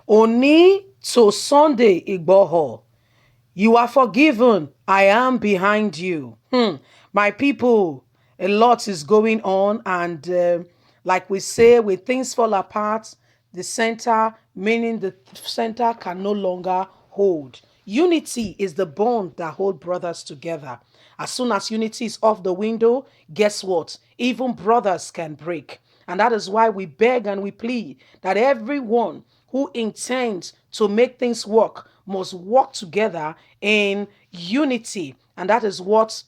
Oni to Sunday Igboho. You are forgiven. I am behind you. My people, a lot is going on, and like we say, when things fall apart, the center, meaning the center, can no longer hold. Unity is the bond that hold brothers together. As soon as unity is off the window, guess what? Even brothers can break. And that is why we beg and we plead that everyone who intends to make things work must work together in unity. And that is what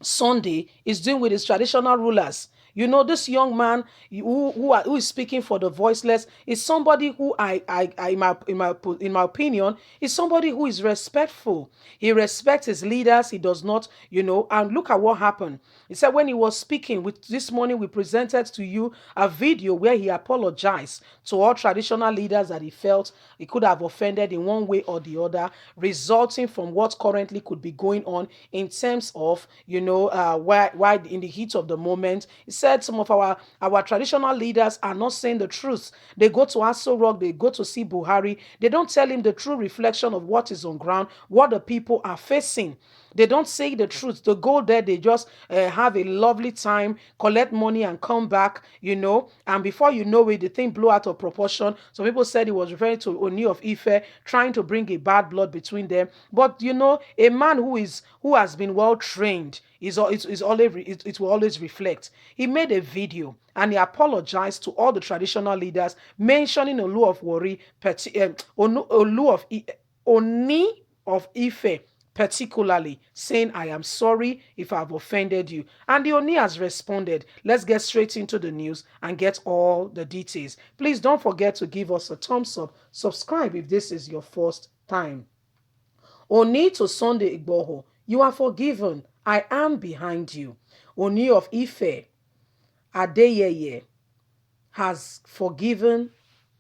Sunday is doing with his traditional rulers. You know, this young man who is speaking for the voiceless is somebody who in my opinion, is somebody who is respectful. He respects his leaders. He does not, and look at what happened. He said when he was speaking with this morning, we presented to you a video where he apologized to all traditional leaders that he felt he could have offended in one way or the other, resulting from what currently could be going on in terms of, why in the heat of the moment. He said some of our traditional leaders are not saying the truth. They go to Aso Rock, they go to see Buhari. They don't tell him the true reflection of what is on ground, what the people are facing. They don't say the truth. They go there, they just have a lovely time, collect money, and come back, And before you know it, the thing blew out of proportion. Some people said he was referring to Oni of Ife, trying to bring a bad blood between them. But a man who has been well trained it will always reflect. He made a video and he apologized to all the traditional leaders, mentioning Olu of Wari, Oni of Ife, particularly, saying, I am sorry if I've offended you. And the Oni has responded. Let's get straight into the news and get all the details. Please don't forget to give us a thumbs up. Subscribe if this is your first time. Oni to Sunday Igboho, you are forgiven. I am behind you. Oni of Ife, Adeyeye, has forgiven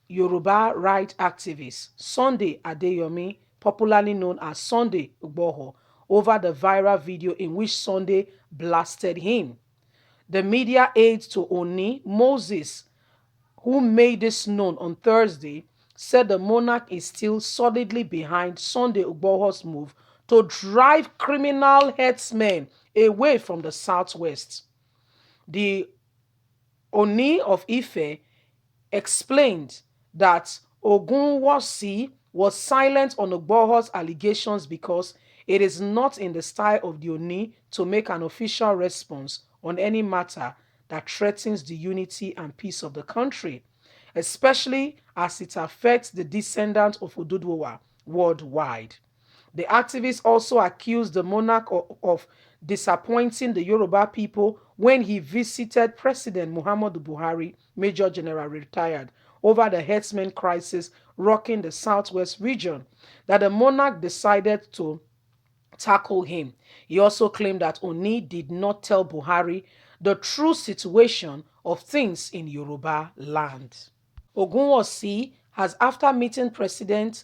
Yoruba right activist Sunday Adeyomi, popularly known as Sunday Igboho, over the viral video in which Sunday blasted him. The media aide to Oni, Moses, who made this known on Thursday, said the monarch is still solidly behind Sunday Igboho's move to drive criminal herdsmen away from the southwest. The Oni of Ife explained that Ogunwusi was silent on Ogboho's allegations because it is not in the style of the Oni to make an official response on any matter that threatens the unity and peace of the country, especially as it affects the descendants of Oduduwa worldwide. The activist also accused the monarch of disappointing the Yoruba people when he visited President Muhammadu Buhari, Major General retired, over the herdsmen crisis rocking the southwest region, that the monarch decided to tackle him. He also claimed that Oni did not tell Buhari the true situation of things in Yoruba land. Ogunwusi has, after meeting President,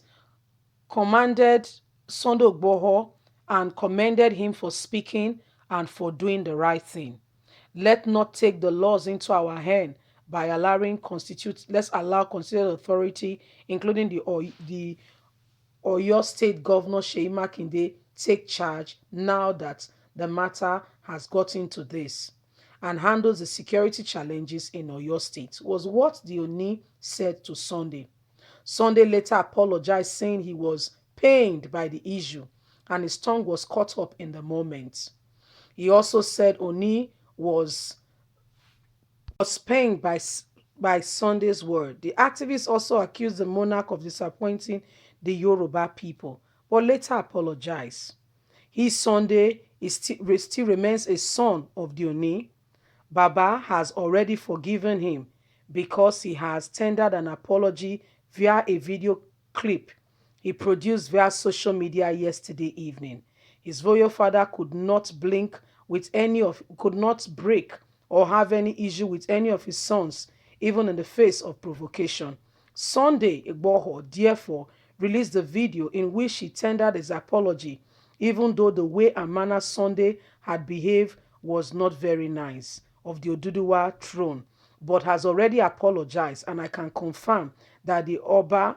commanded Sunday Igboho and commended him for speaking and for doing the right thing. Let not take the laws into our hand by allowing let's allow constituted authority, including the Oyo State Governor Sheyi Makinde, take charge now that the matter has gotten to this and handles the security challenges in Oyo State, was what the Oni said to Sunday. Sunday later apologized, saying he was pained by the issue and his tongue was caught up in the moment. He also said Oni was pained by Sunday's word. The activist also accused the monarch of disappointing the Yoruba people, but later apologized. He, Sunday, still remains a son of the Oni. Baba has already forgiven him because he has tendered an apology via a video clip he produced via social media yesterday evening. His royal father could not break or have any issue with any of his sons, even in the face of provocation. Sunday Igboho, therefore, released the video in which he tendered his apology, even though the way and manner Sunday had behaved was not very nice, of the Oduduwa throne, but has already apologized, and I can confirm that the Oba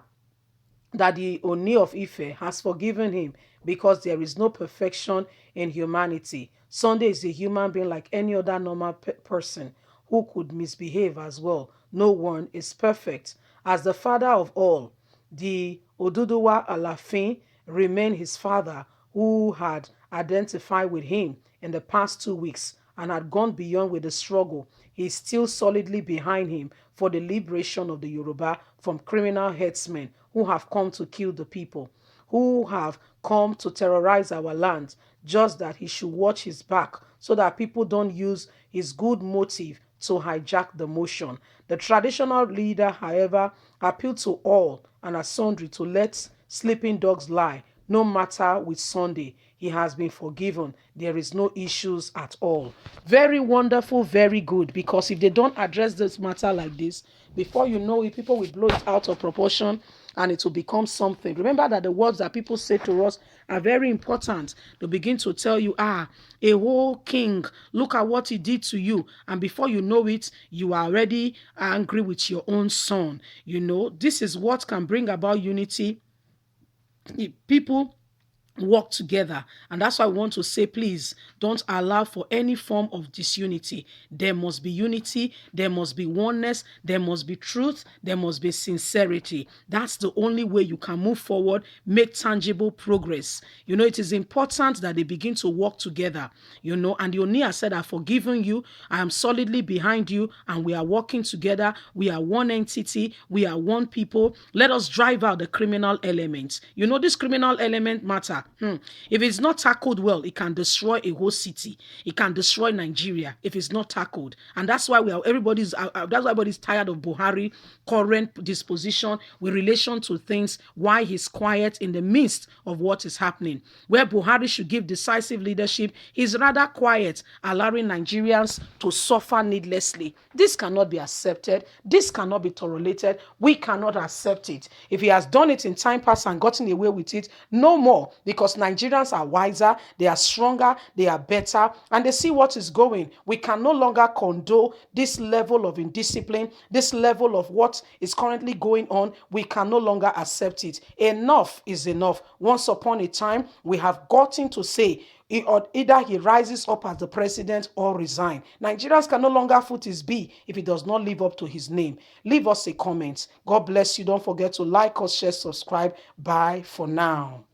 that the Oni of Ife has forgiven him because there is no perfection in humanity. Sunday is a human being like any other normal person who could misbehave as well. No one is perfect. As the father of all, the Oduduwa Alafin remained his father who had identified with him in the past 2 weeks and had gone beyond with the struggle. He is still solidly behind him for the liberation of the Yoruba from criminal headsmen who have come to kill the people, who have come to terrorize our land, just that he should watch his back so that people don't use his good motive to hijack the motion. The traditional leader, however, appealed to all and are sundry to let sleeping dogs lie, no matter with Sunday. He has been forgiven. There is no issues at all. Very wonderful, very good. Because if they don't address this matter like this, before you know it, people will blow it out of proportion and it will become something. Remember that the words that people say to us are very important. They begin to tell you, a whole king, look at what he did to you. And before you know it, you are already angry with your own son. This is what can bring about unity. If people work together, and that's why I want to say, please don't allow for any form of disunity. There must be unity, there must be oneness, there must be truth, there must be sincerity. That's the only way you can move forward, make tangible progress. It is important that they begin to work together. And the Onia said, I've forgiven you, I am solidly behind you, and we are working together. We are one entity, we are one people. Let us drive out the criminal element. This criminal element matter. If it's not tackled well, it can destroy a whole city. It can destroy Nigeria if it's not tackled. And that's why everybody's tired of Buhari current disposition with relation to things, why he's quiet in the midst of what is happening. Where Buhari should give decisive leadership, he's rather quiet, allowing Nigerians to suffer needlessly. This cannot be accepted. This cannot be tolerated. We cannot accept it. If he has done it in time past and gotten away with it, no more, because Nigerians are wiser, they are stronger, they are better, and they see what is going. We can no longer condone this level of indiscipline, this level of what is currently going on. We can no longer accept it. Enough is enough. Once upon a time, we have gotten to say, either he rises up as the president or resign. Nigerians can no longer foot his bill if he does not live up to his name. Leave us a comment. God bless you. Don't forget to like us, share, subscribe. Bye for now.